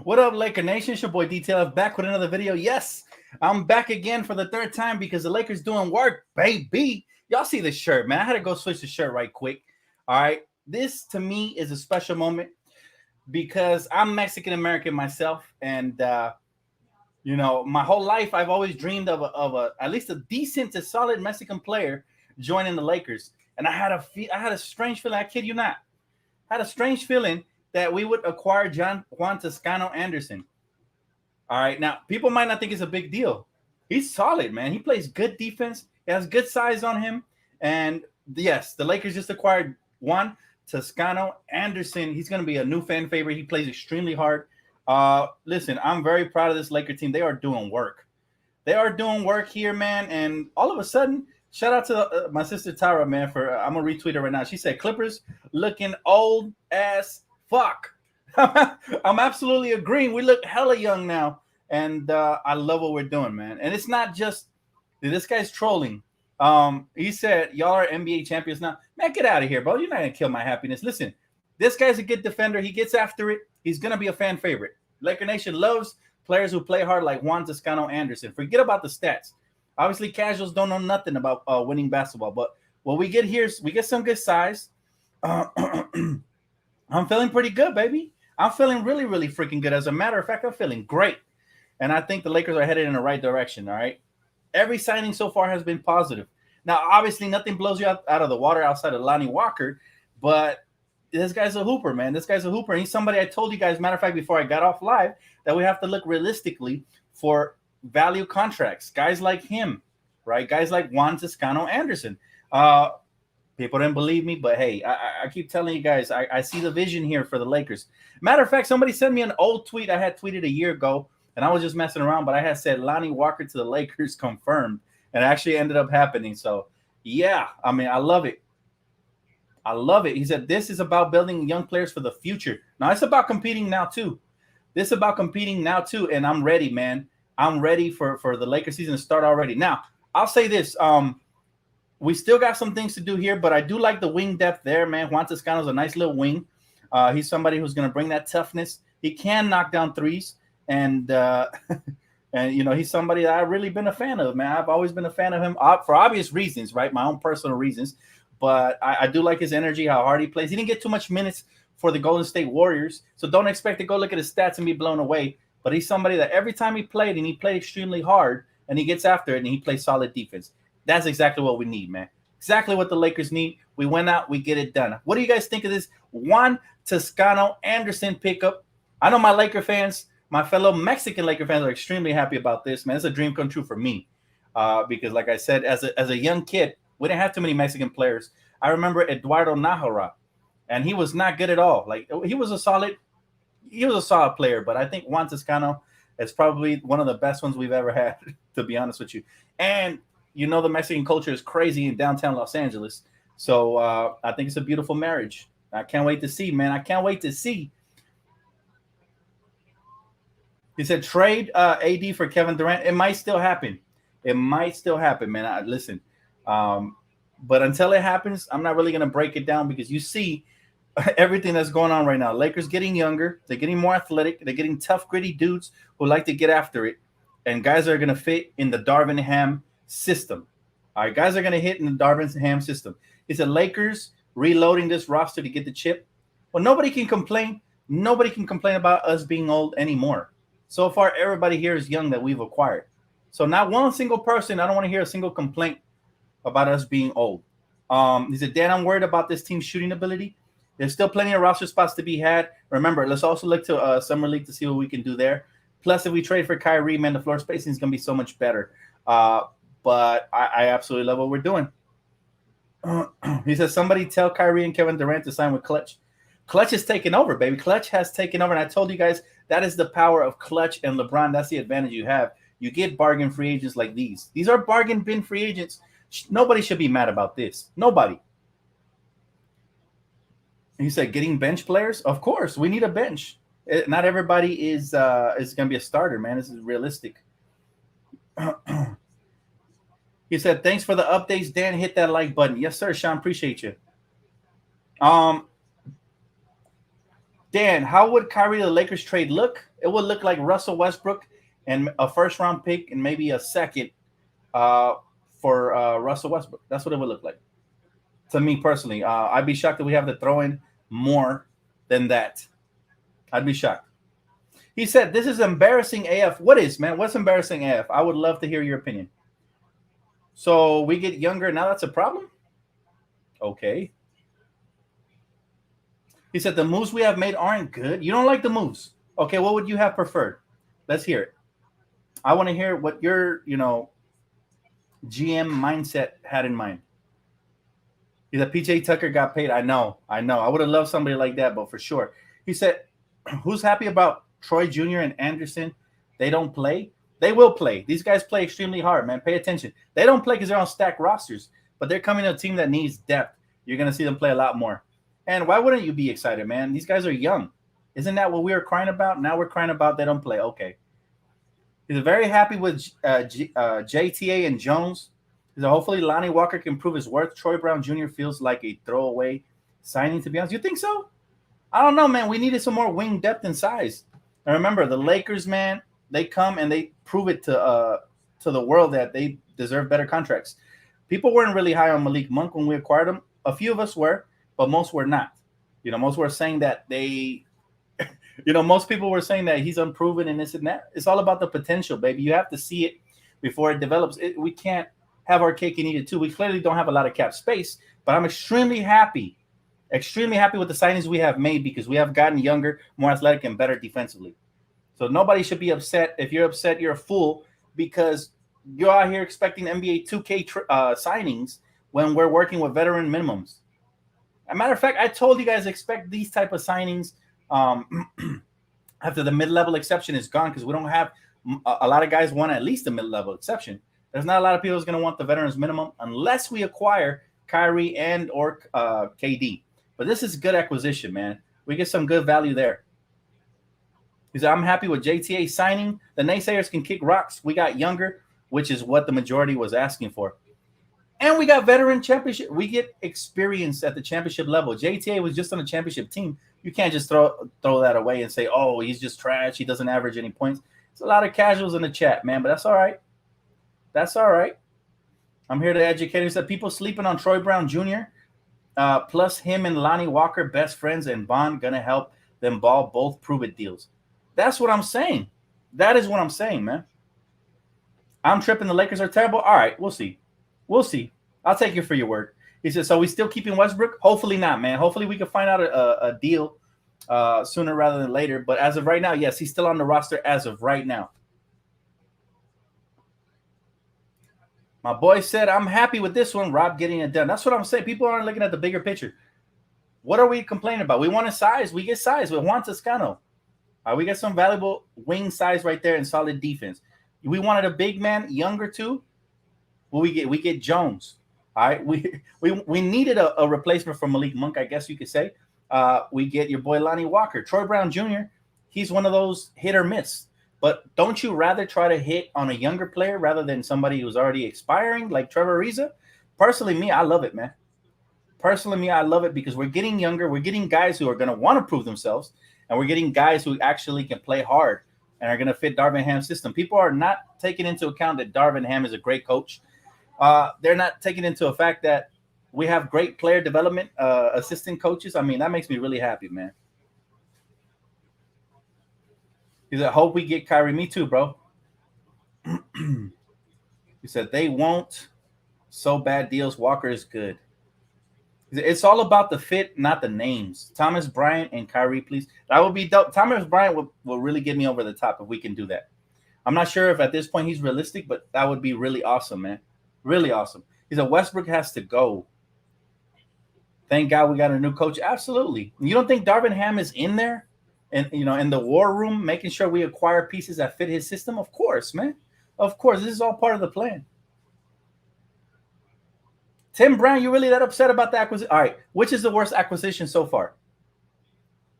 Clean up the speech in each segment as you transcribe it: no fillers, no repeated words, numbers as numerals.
What up, Laker Nation? It's your boy DTLF back with another video. Yes, I'm back again for the third time because the Lakers doing work, baby. Y'all see the shirt, man. I had to go switch the shirt right quick. All right. This to me is a special moment because I'm Mexican American myself, and my whole life I've always dreamed of at least a decent to solid Mexican player joining the Lakers. And I had a strange feeling. I kid you not, I had a strange feeling that we would acquire Juan Toscano-Anderson. All right, now people might not think it's a big deal. He's solid, man. He plays good defense. He has good size on him. And yes, the Lakers just acquired Juan Toscano-Anderson. He's going to be a new fan favorite. He plays extremely hard. Listen, I'm very proud of this Laker team. They are doing work. They are doing work here, man. And all of a sudden, shout out to my sister Tara, man. I'm gonna retweet her right now. She said, "Clippers looking old as fuck." I'm absolutely agreeing. We look hella young now, and I love what we're doing, man. And it's not just this guy's trolling. He said, "Y'all are NBA champions now." Man, get out of here, bro. You're not gonna kill my happiness. Listen, this guy's a good defender. He gets after it. He's gonna be a fan favorite. Laker Nation loves players who play hard like Juan Toscano-Anderson. Forget about the stats. Obviously, casuals don't know nothing about winning basketball, but what we get here is we get some good size. I'm feeling pretty good, baby. I'm feeling really, really freaking good. As a matter of fact, I'm feeling great. And I think the Lakers are headed in the right direction, all right? Every signing so far has been positive. Now, obviously, nothing blows you out of the water outside of Lonnie Walker, but this guy's a hooper, man. This guy's a hooper. And he's somebody I told you guys, matter of fact, before I got off live, that we have to look realistically for value contracts. Guys like him, right? Guys like Juan Toscano-Anderson. People didn't believe me, but hey, I keep telling you guys, I see the vision here for the Lakers. Matter of fact, somebody sent me an old tweet I had tweeted a year ago, and I was just messing around, but I had said Lonnie Walker to the Lakers confirmed, and it actually ended up happening. So, yeah, I mean, I love it. I love it. He said, this is about building young players for the future. Now, it's about competing now, too. This is about competing now, too, and I'm ready, man. I'm ready for the Lakers season to start already. Now, I'll say this. We still got some things to do here, but I do like the wing depth there, man. Juan Toscano's a nice little wing. He's somebody who's going to bring that toughness. He can knock down threes, and he's somebody that I've really been a fan of, man. I've always been a fan of him for obvious reasons, right? My own personal reasons, but I do like his energy, how hard he plays. He didn't get too much minutes for the Golden State Warriors, so don't expect to go look at his stats and be blown away. But he's somebody that every time he played, and he played extremely hard, and he gets after it, and he plays solid defense. That's exactly what we need, man. Exactly what the Lakers need. We went out, we get it done. What do you guys think of this Juan Toscano-Anderson pickup? I know my Laker fans, my fellow Mexican Laker fans, are extremely happy about this, man. It's a dream come true for me because, like I said, as a young kid, we didn't have too many Mexican players. I remember Eduardo Nájera, and he was not good at all. Like he was a solid player, but I think Juan Toscano is probably one of the best ones we've ever had, to be honest with you. And the Mexican culture is crazy in downtown Los Angeles. So I think it's a beautiful marriage. I can't wait to see, man. I can't wait to see. He said trade AD for Kevin Durant. It might still happen. It might still happen, man. Listen. But until it happens, I'm not really going to break it down because you see everything that's going on right now. Lakers getting younger. They're getting more athletic. They're getting tough, gritty dudes who like to get after it. And guys are going to fit in the Darvin Ham system. All right, guys are going to hit in the Darvin Ham system. He said Lakers reloading this roster to get the chip. Well, nobody can complain. Nobody can complain about us being old anymore. So far, everybody here is young that we've acquired. So not one single person, I don't want to hear a single complaint about us being old. He said, Dan, I'm worried about this team's shooting ability. There's still plenty of roster spots to be had. Remember, let's also look to Summer League to see what we can do there. Plus, if we trade for Kyrie, man, the floor spacing is going to be so much better. But I absolutely love what we're doing. He says, somebody tell Kyrie and Kevin Durant to sign with Clutch. Clutch is taking over, baby. Clutch has taken over. And I told you guys, that is the power of Clutch and LeBron. That's the advantage you have. You get bargain free agents like these. These are bargain bin free agents. Nobody should be mad about this. Nobody. He said, getting bench players? Of course, we need a bench. Not everybody is going to be a starter, man. This is realistic. He said, thanks for the updates, Dan. Hit that like button. Yes, sir, Sean. Appreciate you. Dan, how would Kyrie to the Lakers trade look? It would look like Russell Westbrook and a first round pick and maybe a second uh, for Russell Westbrook. That's what it would look like to me personally. I'd be shocked that we have to throw in more than that. I'd be shocked. He said, "This is embarrassing AF." What is, man? What's embarrassing AF? I would love to hear your opinion. So we get younger now. That's a problem. Okay. He said the moves we have made aren't good. You don't like the moves. Okay, what would you have preferred? Let's hear it. I want to hear what your, GM mindset had in mind. He said PJ Tucker got paid. I know. I would have loved somebody like that, but for sure. He said, who's happy about Troy Jr. and Anderson? They don't play. They will play. These guys play extremely hard, man. Pay attention. They don't play because they're on stacked rosters, but they're coming to a team that needs depth. You're going to see them play a lot more. And why wouldn't you be excited, man? These guys are young. Isn't that what we were crying about? Now we're crying about they don't play. Okay. He's very happy with JTA and Jones. He said, hopefully Lonnie Walker can prove his worth. Troy Brown Jr. feels like a throwaway signing, to be honest. You think so? I don't know, man. We needed some more wing depth and size. And remember, the Lakers, man, they come and they prove it to the world that they deserve better contracts. People weren't really high on Malik Monk when we acquired him. A few of us were, but most were not. Most were saying that most people were saying that he's unproven and this and that. It's all about the potential, baby. You have to see it before it develops. We can't have our cake and eat it too. We clearly don't have a lot of cap space, but I'm extremely happy with the signings we have made because we have gotten younger, more athletic, and better defensively. So nobody should be upset. If you're upset, you're a fool because you're out here expecting NBA 2K signings when we're working with veteran minimums. As a matter of fact, I told you guys expect these type of signings after the mid-level exception is gone because we don't have a lot of guys want at least a mid-level exception. There's not a lot of people who's going to want the veterans minimum unless we acquire Kyrie and or KD. But this is good acquisition, man. We get some good value there. He said, I'm happy with JTA signing. The naysayers can kick rocks. We got younger, which is what the majority was asking for. And we got veteran championship. We get experience at the championship level. JTA was just on a championship team. You can't just throw that away and say, oh, he's just trash. He doesn't average any points. There's a lot of casuals in the chat, man, but that's all right. That's all right. I'm here to educate. He said people sleeping on Troy Brown Jr., plus him and Lonnie Walker, best friends, and Bond going to help them ball both prove-it deals. That's what I'm saying. That is what I'm saying, man. I'm tripping. The Lakers are terrible. All right, we'll see. We'll see. I'll take you for your word. He said, so we still keeping Westbrook? Hopefully not, man. Hopefully we can find out a deal sooner rather than later. But as of right now, yes, he's still on the roster as of right now. My boy said, I'm happy with this one, Rob, getting it done. That's what I'm saying. People aren't looking at the bigger picture. What are we complaining about? We want a size. We get size with Juan Tuscano. We get some valuable wing size right there and solid defense. We wanted a big man, younger too. Well, we get Jones. All right. We needed a replacement for Malik Monk, I guess you could say. We get your boy Lonnie Walker. Troy Brown Jr., he's one of those hit or miss. But don't you rather try to hit on a younger player rather than somebody who's already expiring like Trevor Ariza? Personally, me, I love it, man. Personally, me, I love it because we're getting younger. We're getting guys who are going to want to prove themselves, and we're getting guys who actually can play hard and are going to fit Darvin Ham's system. People are not taking into account that Darvin Ham is a great coach. They're not taking into a fact that we have great player development assistant coaches. I mean, that makes me really happy, man. He said, hope we get Kyrie. Me too, bro. He said, they won't. So bad deals. Walker is good. He said, it's all about the fit, not the names. Thomas Bryant and Kyrie, please. That would be dope. Thomas Bryant will really get me over the top if we can do that. I'm not sure if at this point he's realistic, but that would be really awesome, man. Really awesome. He said, Westbrook has to go. Thank God we got a new coach. Absolutely. You don't think Darvin Ham is in there? And, in the war room, making sure we acquire pieces that fit his system? Of course, man. Of course. This is all part of the plan. Tim Brown, you really that upset about the acquisition? All right. Which is the worst acquisition so far?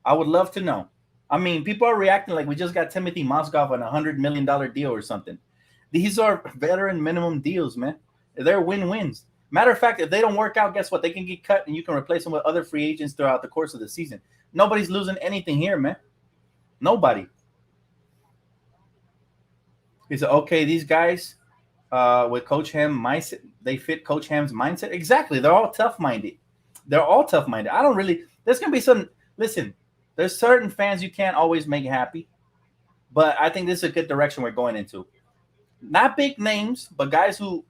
I would love to know. I mean, people are reacting like we just got Timothy Mozgov on a $100 million deal or something. These are veteran minimum deals, man. They're win-wins. Matter of fact, if they don't work out, guess what? They can get cut and you can replace them with other free agents throughout the course of the season. Nobody's losing anything here, man. Nobody. He said, okay, these guys with Coach Ham mindset, they fit Coach Ham's mindset. Exactly. They're all tough minded. They're all tough minded. I don't really, there's going to be some, listen, there's certain fans you can't always make happy, but I think this is a good direction we're going into. Not big names, but guys who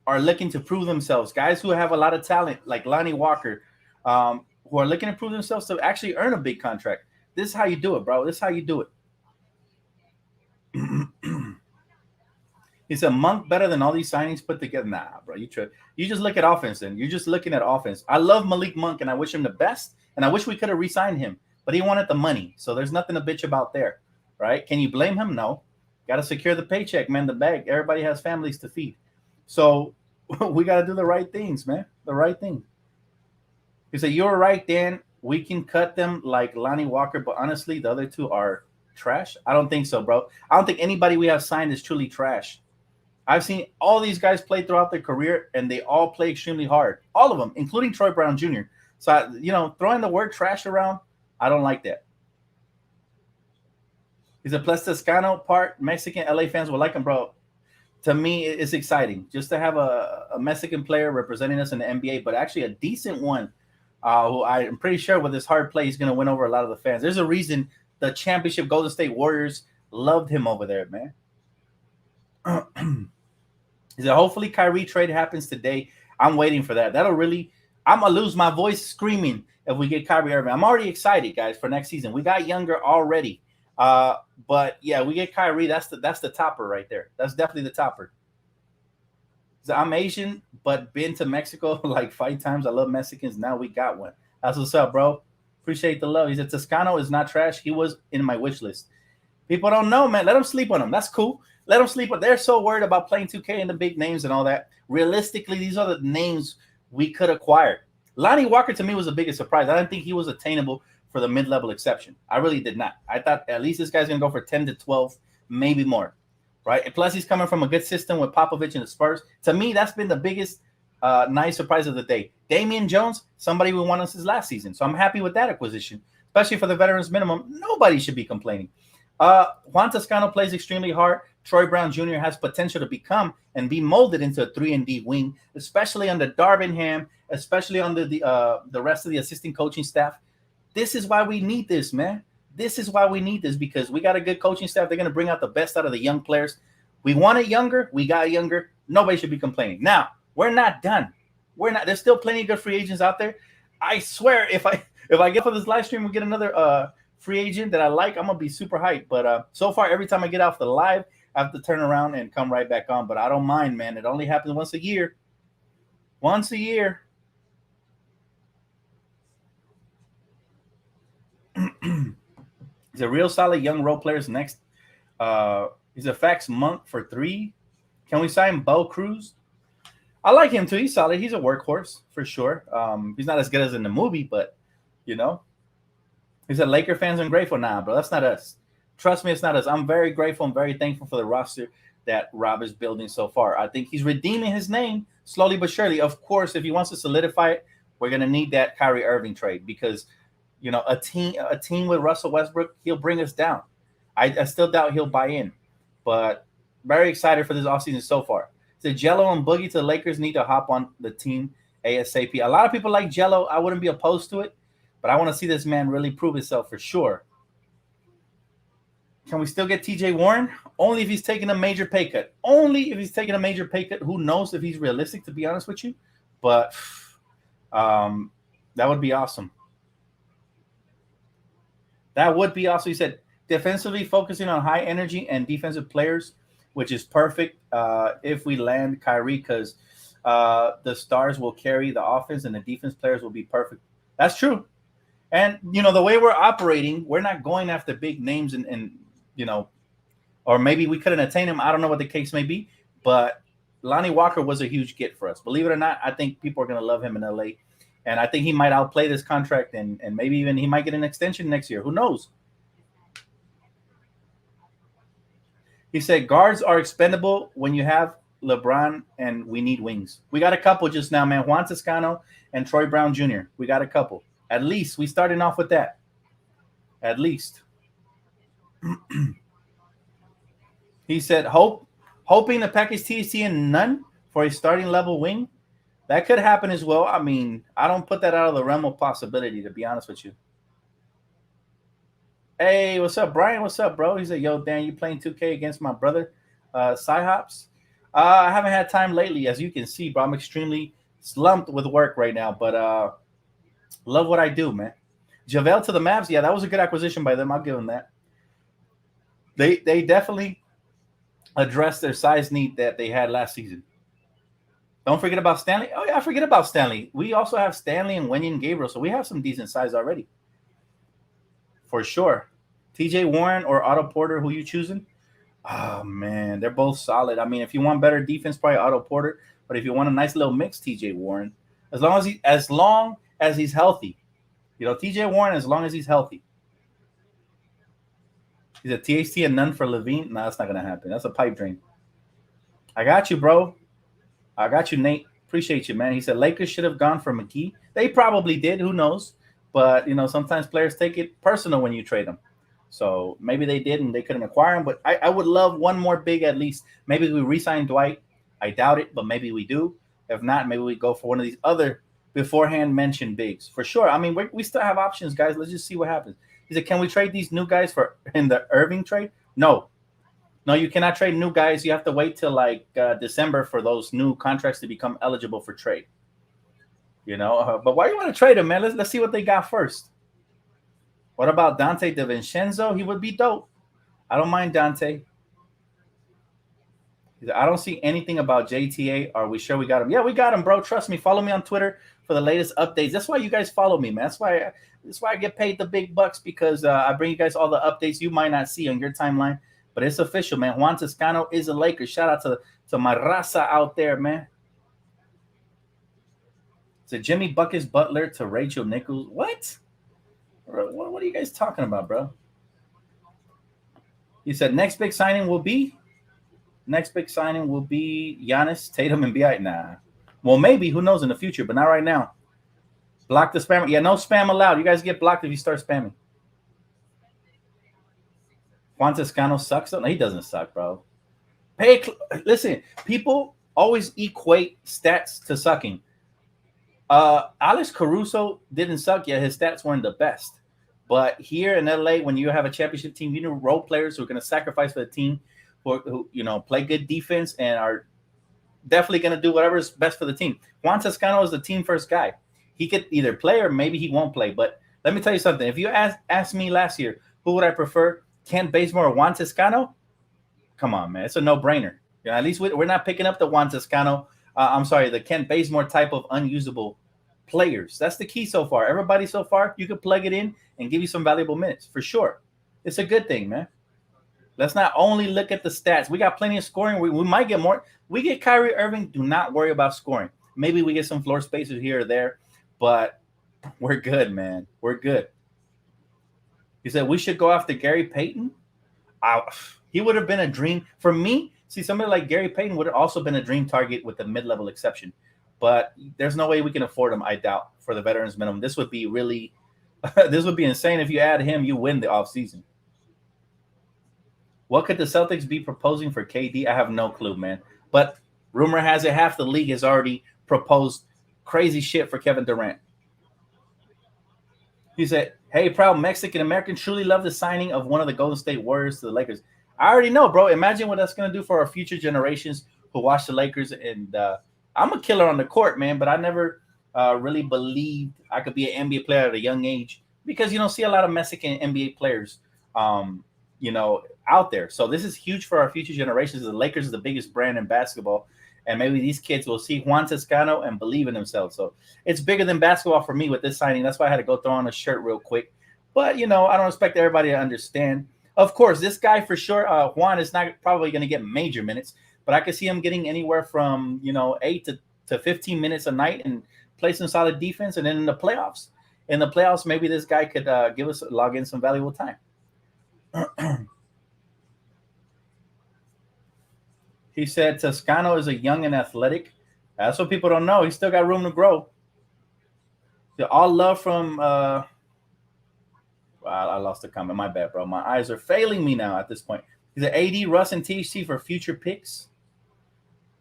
are looking to prove themselves, guys who have a lot of talent, like Lonnie Walker, who are looking to prove themselves to actually earn a big contract. This is how you do it, bro. This is how you do it. He said, Monk better than all these signings put together. Nah, bro, you just look at offense then. You're just looking at offense. I love Malik Monk, and I wish him the best, and I wish we could have re-signed him, but he wanted the money, so there's nothing to bitch about there, right? Can you blame him? No. Got to secure the paycheck, man, the bag. Everybody has families to feed. So we got to do the right things, man, the right thing. He said, you're right, Dan. We can cut them like Lonnie Walker, but honestly, the other two are trash. I don't think so, bro. I don't think anybody we have signed is truly trash. I've seen all these guys play throughout their career, and they all play extremely hard. All of them, including Troy Brown Jr. So, throwing the word trash around, I don't like that. He's a plus Tuscano part. Mexican LA fans will like him, bro. To me, it's exciting just to have a Mexican player representing us in the NBA, but actually a decent one who I'm pretty sure with his hard play, he's going to win over a lot of the fans. There's a reason the championship Golden State Warriors loved him over there, man. He said, hopefully Kyrie trade happens today. I'm waiting for that. I'm going to lose my voice screaming if we get Kyrie Irving. I'm already excited, guys, for next season. We got younger already. But yeah, we get Kyrie. That's the topper right there. That's definitely the topper. So I'm Asian, but been to Mexico like 5 times. I love Mexicans. Now we got one. That's what's up, bro. Appreciate the love. He said Toscano is not trash. He was in my wish list. People don't know, man. Let them sleep on him. That's cool. Let them sleep. But they're so worried about playing 2K and the big names and all that. Realistically, these are the names we could acquire. Lonnie Walker to me was the biggest surprise. I didn't think he was attainable for the mid-level exception. I really did not. I thought at least this guy's going to go for 10 to 12, maybe more, right? And plus, he's coming from a good system with Popovich and the Spurs. To me, that's been the biggest nice surprise of the day. Damian Jones, somebody we wanted since last season. So I'm happy with that acquisition, especially for the veterans minimum. Nobody should be complaining. Juan Toscano plays extremely hard. Troy Brown Jr. has potential to become and be molded into a 3-and-D wing, especially under Darvingham, especially under the rest of the assistant coaching staff. This is why we need this, man. This is why we need this, because we got a good coaching staff. They're going to bring out the best out of the young players. We want it younger. We got younger. Nobody should be complaining. Now, we're not done. There's still plenty of good free agents out there. I swear, if I get for this live stream, we get another free agent that I like, I'm going to be super hyped. But so far, every time I get off the live, I have to turn around and come right back on. But I don't mind, man. It only happens once a year. Once a year. He's a real solid young role players next. He's a fax Monk for 3. Can we sign Bo Cruz? I like him too. He's solid. He's a workhorse for sure. He's not as good as in the movie, but he said Laker fans are grateful. Nah, bro, that's not us. Trust me, it's not us. I'm very grateful and very thankful for the roster that Rob is building so far. I think he's redeeming his name slowly but surely. Of course, if he wants to solidify it, we're gonna need that Kyrie Irving trade because a team with Russell Westbrook, he'll bring us down. I still doubt he'll buy in, but very excited for this offseason so far. So Jello and Boogie to the Lakers need to hop on the team ASAP. A lot of people like Jello. I wouldn't be opposed to it, but I want to see this man really prove himself for sure. Can we still get TJ Warren? Only if he's taking a major pay cut. Only if he's taking a major pay cut. Who knows if he's realistic, to be honest with you. But that would be awesome. That would be awesome. He said, defensively focusing on high energy and defensive players, which is perfect if we land Kyrie because the stars will carry the offense and the defense players will be perfect. That's true. And, the way we're operating, we're not going after big names and or maybe we couldn't attain him. I don't know what the case may be, but Lonnie Walker was a huge get for us. Believe it or not, I think people are going to love him in LA. And I think he might outplay this contract and maybe even he might get an extension next year. Who knows? He said guards are expendable when you have LeBron and we need wings. We got a couple just now, man. Juan Toscano and Troy Brown Jr. We got a couple. At least we starting off with that. at least. He said, hoping to package THT and none for a starting level wing. That could happen as well. I mean, I don't put that out of the realm of possibility, to be honest with you. Hey, what's up, Brian? What's up, bro? He said, yo, Dan, you playing 2K against my brother, Cyhops? I haven't had time lately, as you can see, bro. I'm extremely slumped with work right now, but love what I do, man. JaVale to the Mavs, yeah, that was a good acquisition by them. I'll give them that. They definitely addressed their size need that they had last season. Don't forget about Stanley. Oh, yeah, I forget about Stanley. We also have Stanley and Wenyen Gabriel, so we have some decent size already. For sure. TJ Warren or Otto Porter, who you choosing? Oh, man, they're both solid. I mean, if you want better defense, probably Otto Porter. But if you want a nice little mix, TJ Warren. As long as he's healthy. You know, TJ Warren, as long as he's healthy. He's a THT and none for Levine. No, that's not going to happen. That's a pipe dream. I got you, bro. I got you, Nate. Appreciate you, man. He said Lakers should have gone for McGee. They probably did. Who knows? But, you know, sometimes players take it personal when you trade them. So maybe they did and they couldn't acquire him. But I would love one more big at least. Maybe we re-sign Dwight. I doubt it, but maybe we do. If not, maybe we go for one of these other beforehand mentioned bigs. For sure. I mean, we still have options, guys. Let's just see what happens. He said, can we trade these new guys in the Irving trade? No, you cannot trade new guys. You have to wait till like December for those new contracts to become eligible for trade. You know, but why do you want to trade them, man? Let's see what they got first. What about Dante DiVincenzo? He would be dope. I don't mind Dante. I don't see anything about JTA. Are we sure we got him? Yeah, we got him, bro. Trust me. Follow me on Twitter for the latest updates. That's why you guys follow me, man. That's why I get paid the big bucks, because I bring you guys all the updates you might not see on your timeline. But it's official, man. Juan Toscano is a Laker. Shout out to my raza out there, man. It's a Jimmy Buckets Butler to Rachel Nichols. What are you guys talking about, bro? He said next big signing will be Giannis, Tatum, and B.I. Nah. Well, maybe. Who knows in the future, but not right now. Block the spam. Yeah, no spam allowed. You guys get blocked if you start spamming. Juan Toscano sucks. No, he doesn't suck, bro. Listen, people always equate stats to sucking. Alex Caruso didn't suck yet. His stats weren't the best. But here in LA, when you have a championship team, you need role players who are going to sacrifice for the team, who play good defense and are definitely going to do whatever is best for the team. Juan Toscano is the team first guy. He could either play or maybe he won't play. But let me tell you something. If you asked me last year, who would I prefer, Kent Bazemore or Juan Toscano? Come on, man. It's a no-brainer. At least we're not picking up the Juan Toscano. The Kent Bazemore type of unusable players. That's the key so far. Everybody so far, you could plug it in and give you some valuable minutes for sure. It's a good thing, man. Let's not only look at the stats. We got plenty of scoring. We might get more. We get Kyrie Irving. Do not worry about scoring. Maybe we get some floor spacers here or there, but we're good, man. We're good. He said we should go after Gary Payton. He would have been a dream for me. See, somebody like Gary Payton would have also been a dream target with the mid-level exception. But there's no way we can afford him, I doubt, for the veterans minimum. This would be really this would be insane. If you add him, you win the offseason. What could the Celtics be proposing for KD? I have no clue, man. But rumor has it half the league has already proposed crazy shit for Kevin Durant. He said, hey, proud Mexican-American, truly love the signing of one of the Golden State Warriors to the Lakers. I already know, bro. Imagine what that's going to do for our future generations who watch the Lakers. And I'm a killer on the court, man, but I never really believed I could be an NBA player at a young age because you don't see a lot of Mexican NBA players, out there. So this is huge for our future generations. The Lakers is the biggest brand in basketball. And maybe these kids will see Juan Toscano and believe in themselves. So it's bigger than basketball for me with this signing. That's why I had to go throw on a shirt real quick. But, I don't expect everybody to understand. Of course, this guy for sure, Juan is not probably going to get major minutes. But I could see him getting anywhere from, 8 to 15 minutes a night and play some solid defense. And then in the playoffs, maybe this guy could log in some valuable time. He said Toscano is a young and athletic. That's what people don't know. He's still got room to grow. All love from I lost the comment. My bad, bro. My eyes are failing me now at this point. He's an AD, Russ, and THC for future picks.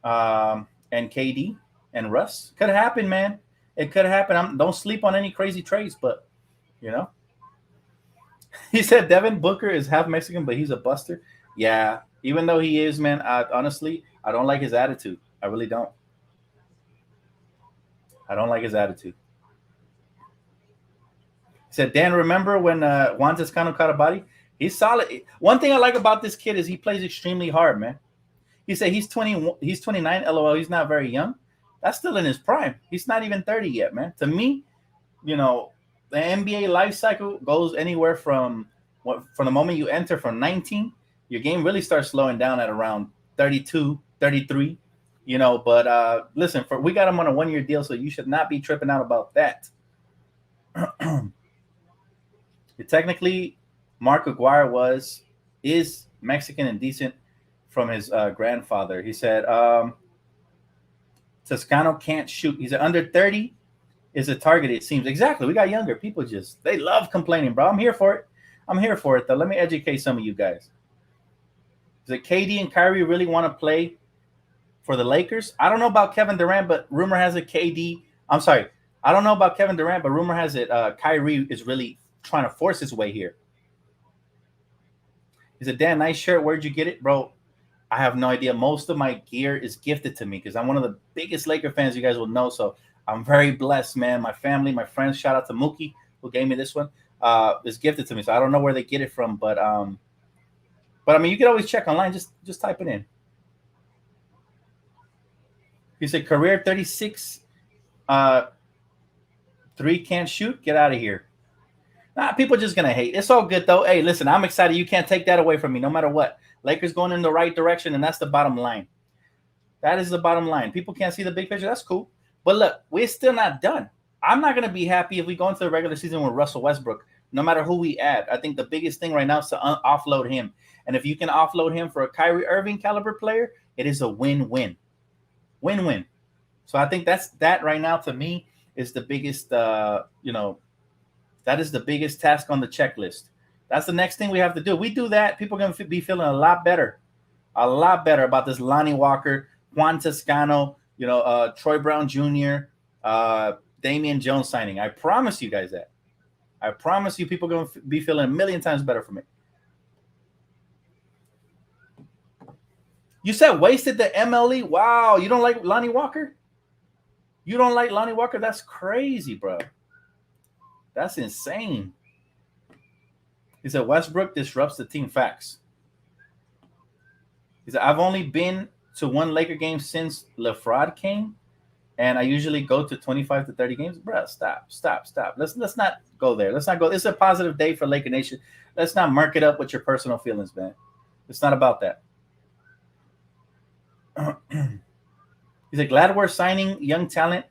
And KD and Russ. Could happen, man. It could happen. Don't sleep on any crazy trades, but you know. He said Devin Booker is half Mexican, but he's a buster. Yeah, even though he is, man, honestly, I don't like his attitude. I really don't. I don't like his attitude. He said, Dan, remember when Juan Toscano caught a body? He's solid. One thing I like about this kid is he plays extremely hard, man. He said he's 20, he's 29. LOL, he's not very young. That's still in his prime. He's not even 30 yet, man. To me, you know, the NBA life cycle goes anywhere from the moment you enter from 19, your game really starts slowing down at around 32, 33, you know. But listen, we got him on a 1-year deal, so you should not be tripping out about that. Technically, Mark Aguirre is Mexican and decent from his grandfather. He said Toscano can't shoot. He's under 30 is a target, it seems. Exactly. We got younger people they love complaining, bro. I'm here for it. I'm here for it, though. Let me educate some of you guys. Does KD and Kyrie really want to play for the Lakers? I don't know about Kevin Durant, but rumor has it I'm sorry. I don't know about Kevin Durant, but rumor has it Kyrie is really trying to force his way here. He said, Dan, nice shirt. Where'd you get it? Bro, I have no idea. Most of my gear is gifted to me because I'm one of the biggest Laker fans you guys will know. So I'm very blessed, man. My family, my friends, shout out to Mookie who gave me this one. It's gifted to me. So I don't know where they get it from, but I mean, you can always check online. Just type it in. He said, career 36, 3 can't shoot. Get out of here. Nah, people just going to hate. It's all good, though. Hey, listen, I'm excited. You can't take that away from me no matter what. Lakers going in the right direction, and that's the bottom line. That is the bottom line. People can't see the big picture. That's cool. But look, we're still not done. I'm not going to be happy if we go into the regular season with Russell Westbrook, no matter who we add. I think the biggest thing right now is to offload him. And if you can offload him for a Kyrie Irving caliber player, it is a win-win. Win-win. So I think that right now to me is the biggest, that is the biggest task on the checklist. That's the next thing we have to do. We do that, people are going to be feeling a lot better about this Lonnie Walker, Juan Toscano, Troy Brown Jr., Damian Jones signing. I promise you guys that. I promise you people are going to be feeling a million times better from it. You said wasted the MLE? Wow, you don't like Lonnie Walker? You don't like Lonnie Walker? That's crazy, bro. That's insane. He said Westbrook disrupts the team. Facts. He said I've only been to one Laker game since LeFraud came, and I usually go to 25 to 30 games. Bro, stop. Let's not go there. Let's not go. It's a positive day for Laker Nation. Let's not murk it up with your personal feelings, man. It's not about that. He's like, glad we're signing young talent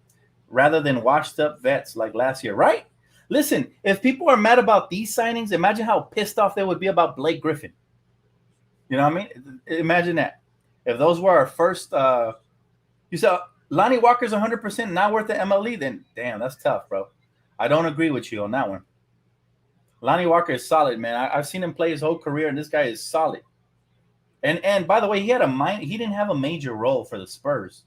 rather than washed up vets like last year, right? Listen, if people are mad about these signings, imagine how pissed off they would be about Blake Griffin. You know what I mean? Imagine that. If those were our first, you said Lonnie Walker's 100% not worth the MLE, then damn, that's tough, bro. I don't agree with you on that one. Lonnie Walker is solid, man. I've seen him play his whole career, and this guy is solid. And by the way, he didn't have a major role for the Spurs,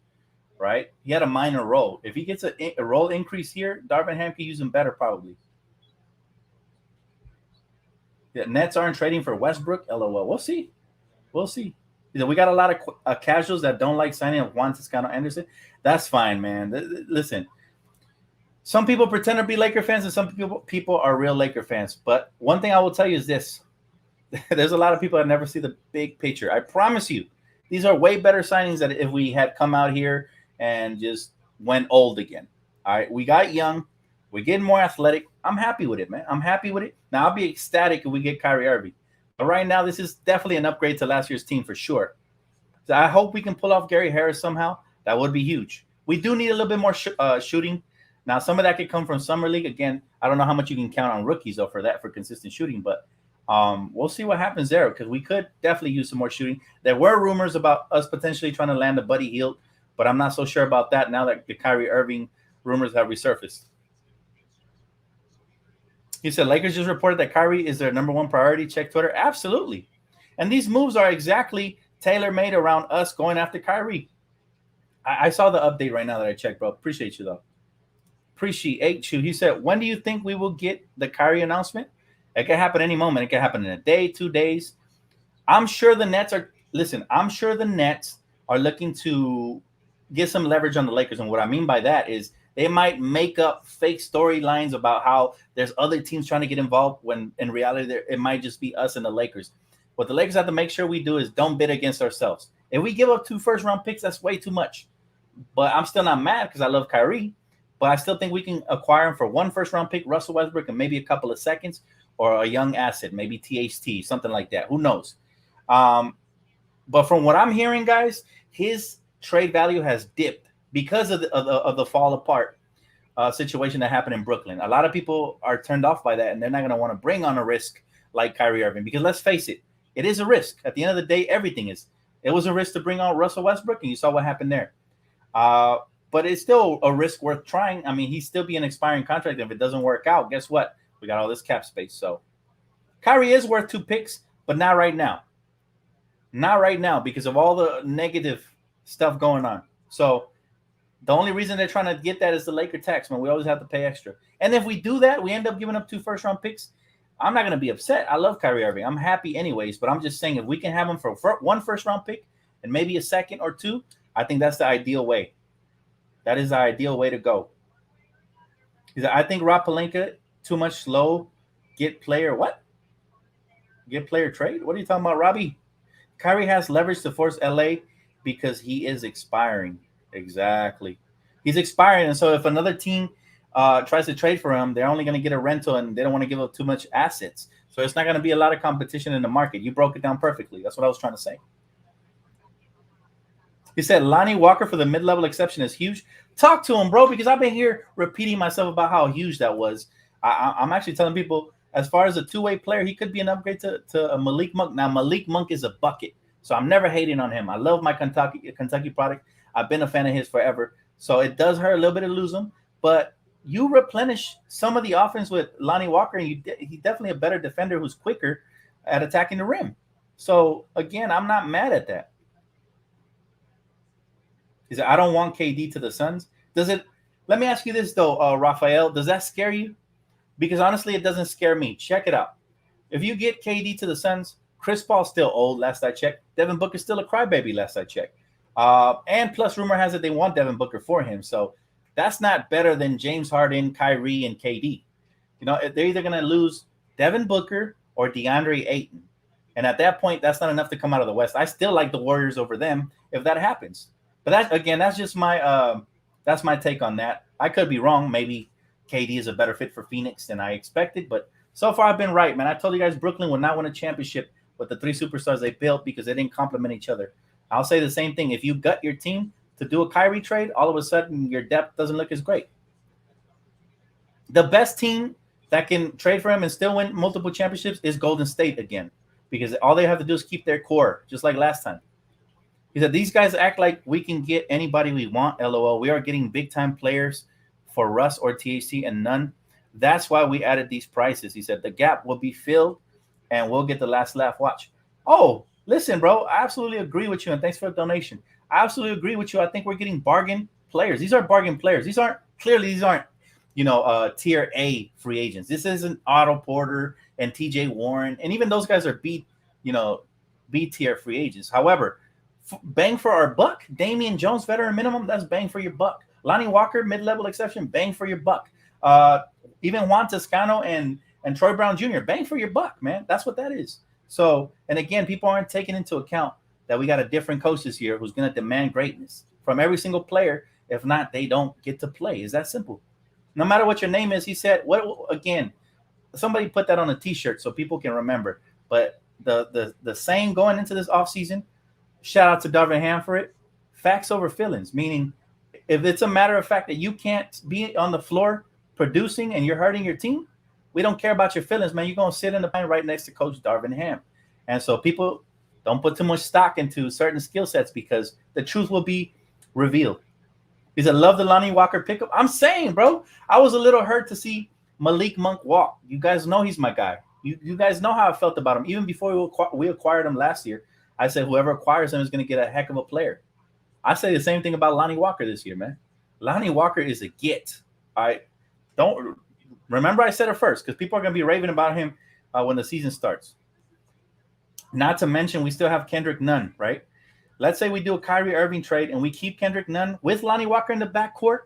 right? He had a minor role. If he gets a role increase here, Darvin Ham can use him better probably. The Nets aren't trading for Westbrook. LOL. We'll see. We got a lot of casuals that don't like signing of Juan Toscano-Anderson. That's fine, man. Listen, some people pretend to be Laker fans, and some people are real Laker fans. But one thing I will tell you is this. There's a lot of people that never see the big picture. I promise you, these are way better signings than if we had come out here and just went old again. All right, we got young. We're getting more athletic. I'm happy with it, man. I'm happy with it. Now, I'll be ecstatic if we get Kyrie Irving. But right now, this is definitely an upgrade to last year's team for sure. So I hope we can pull off Gary Harris somehow. That would be huge. We do need a little bit more shooting. Now, some of that could come from Summer League. Again, I don't know how much you can count on rookies, though, for consistent shooting. But we'll see what happens there because we could definitely use some more shooting. There were rumors about us potentially trying to land a Buddy Hield, but I'm not so sure about that now that the Kyrie Irving rumors have resurfaced. He said Lakers just reported that Kyrie is their number one priority. Check Twitter. Absolutely. And these moves are exactly tailor-made around us going after Kyrie. I saw the update right now that I checked, bro. Appreciate you, though. Appreciate you. He said, when do you think we will get the Kyrie announcement? It can happen any moment. It can happen in a day, 2 days. I'm sure the Nets are – listen, I'm sure the Nets are looking to get some leverage on the Lakers. And what I mean by that is they might make up fake storylines about how there's other teams trying to get involved when in reality it might just be us and the Lakers. What the Lakers have to make sure we do is don't bid against ourselves. If we give up 2 first-round picks, that's way too much. But I'm still not mad because I love Kyrie. But I still think we can acquire him for 1 first-round pick, Russell Westbrook, and maybe a couple of seconds, or a young asset, maybe THT, something like that. Who knows? But from what I'm hearing, guys, his trade value has dipped because of the fall apart situation that happened in Brooklyn. A lot of people are turned off by that, and they're not going to want to bring on a risk like Kyrie Irving because let's face it, it is a risk. At the end of the day, everything is. It was a risk to bring on Russell Westbrook, and you saw what happened there. But it's still a risk worth trying. I mean, he'd still be an expiring contract. If it doesn't work out, guess what? We got all this cap space. So Kyrie is worth 2 picks, but not right now. Not right now because of all the negative stuff going on. So the only reason they're trying to get that is the Laker tax, man. We always have to pay extra. And if we do that, we end up giving up 2 first-round picks. I'm not going to be upset. I love Kyrie Irving. I'm happy anyways, but I'm just saying if we can have him for 1 first-round pick and maybe a second or 2, I think that's the ideal way. That is the ideal way to go. I think Rob Pelinka, too much slow, get player what? Get player trade? What are you talking about, Robbie? Kyrie has leverage to force LA because he is expiring. Exactly. He's expiring. And so if another team tries to trade for him, they're only going to get a rental and they don't want to give up too much assets. So it's not going to be a lot of competition in the market. You broke it down perfectly. That's what I was trying to say. He said Lonnie Walker for the mid-level exception is huge. Talk to him, bro, because I've been here repeating myself about how huge that was. I'm actually telling people as far as a two-way player, he could be an upgrade to a Malik Monk. Now, Malik Monk is a bucket, so I'm never hating on him. I love my Kentucky product. I've been a fan of his forever. So it does hurt a little bit to lose him, but you replenish some of the offense with Lonnie Walker, and he's definitely a better defender who's quicker at attacking the rim. So, again, I'm not mad at that. He said, I don't want KD to the Suns. Does it? Let me ask you this, though, Raphael. Does that scare you? Because, honestly, it doesn't scare me. Check it out. If you get KD to the Suns, Chris Paul's still old, last I checked. Devin Booker's still a crybaby, last I checked. And plus, rumor has it they want Devin Booker for him. So that's not better than James Harden, Kyrie, and KD. You know, they're either going to lose Devin Booker or DeAndre Ayton. And at that point, that's not enough to come out of the West. I still like the Warriors over them if that happens. But that's just my take on that. I could be wrong. Maybe KD is a better fit for Phoenix than I expected. But so far, I've been right, man. I told you guys Brooklyn would not win a championship with the 3 superstars they built because they didn't complement each other. I'll say the same thing. If you gut your team to do a Kyrie trade, all of a sudden your depth doesn't look as great. The best team that can trade for him and still win multiple championships is Golden State again, because all they have to do is keep their core, just like last time. He said, these guys act like we can get anybody we want, LOL. We are getting big-time players for Russ or THC and none. That's why we added these prices. He said, the gap will be filled, and we'll get the last laugh. Watch. Oh, listen, bro, I absolutely agree with you, and thanks for the donation. I absolutely agree with you. I think we're getting bargain players. These are bargain players. These aren't, tier A free agents. This isn't Otto Porter and TJ Warren, and even those guys are B tier free agents. However, bang for our buck. Damian Jones, veteran minimum, that's bang for your buck. Lonnie Walker, mid-level exception, bang for your buck. Even Juan Tuscano and Troy Brown Jr., bang for your buck, man. That's what that is. So, and again, people aren't taking into account that we got a different coach this year who's going to demand greatness from every single player. If not, they don't get to play. It's that simple. No matter what your name is, he said, somebody put that on a T-shirt so people can remember. But the saying going into this offseason, shout out to Darvin Ham for it, facts over feelings, meaning if it's a matter of fact that you can't be on the floor producing and you're hurting your team, we don't care about your feelings, man. You're going to sit in the line right next to Coach Darvin Ham. And so people don't put too much stock into certain skill sets because the truth will be revealed. He said, love the Lonnie Walker pickup. I'm saying, bro, I was a little hurt to see Malik Monk walk. You guys know he's my guy. You guys know how I felt about him. Even before we acquired him last year, I said whoever acquires him is going to get a heck of a player. I say the same thing about Lonnie Walker this year, man. Lonnie Walker is a get. I don't remember I said it first because people are going to be raving about him when the season starts. Not to mention we still have Kendrick Nunn, right? Let's say we do a Kyrie Irving trade and we keep Kendrick Nunn with Lonnie Walker in the backcourt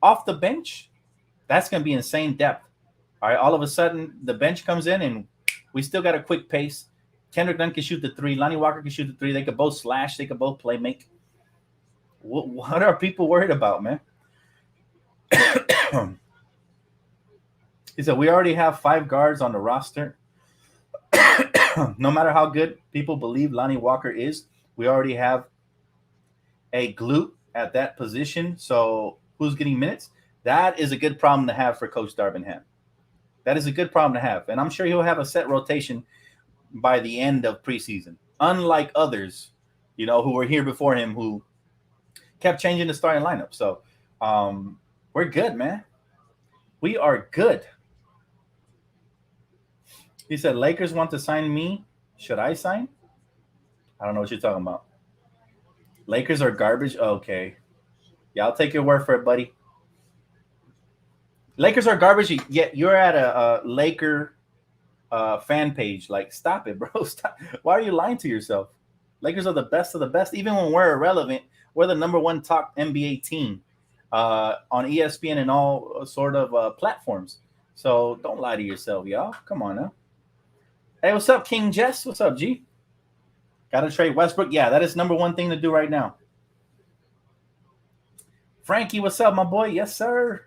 off the bench. That's going to be insane depth. All right, all of a sudden the bench comes in and we still got a quick pace. Kendrick Nunn can shoot the three. Lonnie Walker can shoot the three. They could both slash. They could both play make. What are people worried about, man? He said, we already have 5 guards on the roster. No matter how good people believe Lonnie Walker is, we already have a glute at that position. So who's getting minutes? That is a good problem to have for Coach Darvingham. That is a good problem to have. And I'm sure he'll have a set rotation by the end of preseason. Unlike others, who were here before him who kept changing the starting lineup. So we're good, man. We are good. He said, Lakers want to sign me. Should I sign? I don't know what you're talking about. Lakers are garbage? Okay. Yeah, I'll take your word for it, buddy. Lakers are garbage, yet you're at a Laker fan page. Like, stop it, bro. Stop. Why are you lying to yourself? Lakers are the best of the best. Even when we're irrelevant, we're the number 1 top NBA team on ESPN and all sort of platforms. So don't lie to yourself, y'all. Come on now. Hey, what's up, King Jess? What's up, G? Got to trade Westbrook? Yeah, that is number 1 thing to do right now. Frankie, what's up, my boy? Yes, sir.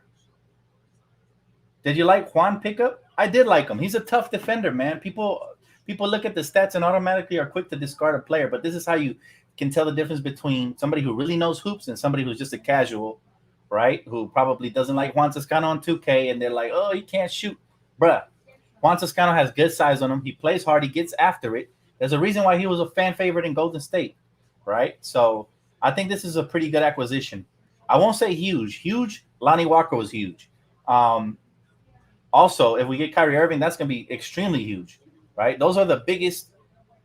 Did you like Juan pickup? I did like him. He's a tough defender, man. People look at the stats and automatically are quick to discard a player, but this is how you can tell the difference between somebody who really knows hoops and somebody who's just a casual, right? Who probably doesn't like Juan Toscano on 2K, and they're like, oh, he can't shoot. Bruh, Juan Toscano has good size on him. He plays hard. He gets after it. There's a reason why he was a fan favorite in Golden State, right? So I think this is a pretty good acquisition. I won't say huge. Huge, Lonnie Walker was huge. Also, if we get Kyrie Irving, that's going to be extremely huge, right? Those are the biggest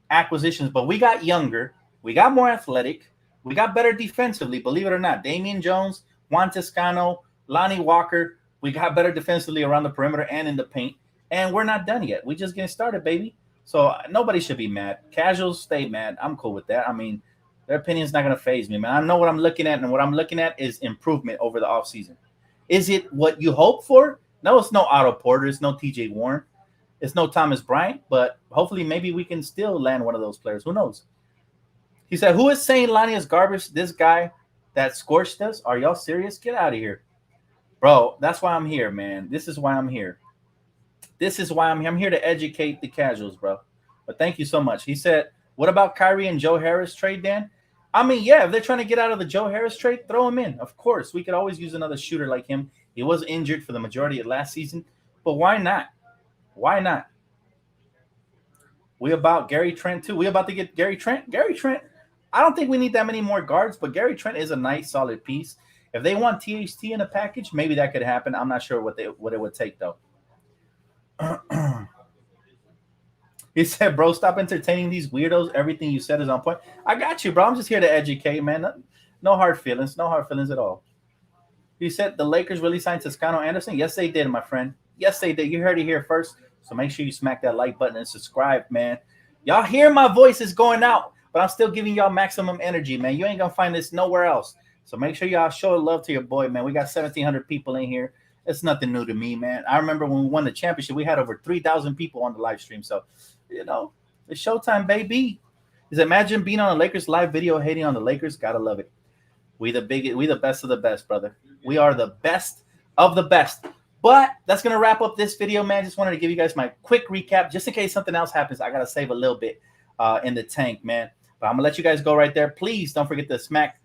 acquisitions. But we got younger. We got more athletic. We got better defensively, believe it or not. Damian Jones, Juan Toscano, Lonnie Walker. We got better defensively around the perimeter and in the paint. And we're not done yet. We're just getting started, baby. So nobody should be mad. Casuals, stay mad. I'm cool with that. I mean, their opinion's not going to faze me, man. I know what I'm looking at, and what I'm looking at is improvement over the offseason. Is it what you hope for? No, it's no Otto Porter. It's no TJ Warren. It's no Thomas Bryant. But hopefully maybe we can still land one of those players. Who knows? He said, who is saying Lonnie is garbage? This guy that scorched us? Are y'all serious? Get out of here. Bro, that's why I'm here, man. This is why I'm here. This is why I'm here. I'm here to educate the casuals, bro. But thank you so much. He said, what about Kyrie and Joe Harris trade, Dan? I mean, yeah, if they're trying to get out of the Joe Harris trade, throw him in. Of course, we could always use another shooter like him. He was injured for the majority of last season, but why not? Why not? We about Gary Trent, too. We about to get Gary Trent. Gary Trent, I don't think we need that many more guards, but Gary Trent is a nice, solid piece. If they want THT in a package, maybe that could happen. I'm not sure what it would take, though. He said, bro, stop entertaining these weirdos. Everything you said is on point. I got you, bro. I'm just here to educate, man. No hard feelings. No hard feelings at all. He said the Lakers really signed Toscano-Anderson. Yes, they did, my friend. Yes, they did. You heard it here first. So make sure you smack that like button and subscribe, man. Y'all hear my voice is going out, but I'm still giving y'all maximum energy, man. You ain't going to find this nowhere else. So make sure y'all show love to your boy, man. We got 1,700 people in here. It's nothing new to me, man. I remember when we won the championship, we had over 3,000 people on the live stream. So, it's showtime, baby. Just imagine being on a Lakers live video hating on the Lakers. Gotta love it. We the best of the best, brother. We are the best of the best. But that's going to wrap up this video, man. Just wanted to give you guys my quick recap. Just in case something else happens, I got to save a little bit in the tank, man. But I'm going to let you guys go right there. Please don't forget to smack.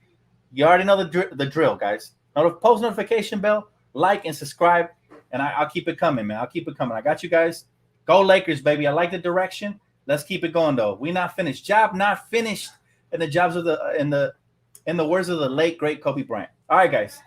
You already know the drill, guys. Post notification bell, like, and subscribe. And I'll keep it coming, man. I'll keep it coming. I got you guys. Go Lakers, baby. I like the direction. Let's keep it going, though. We not finished. Job not finished. And the jobs of in the words of the late, great Kobe Bryant. All right, guys.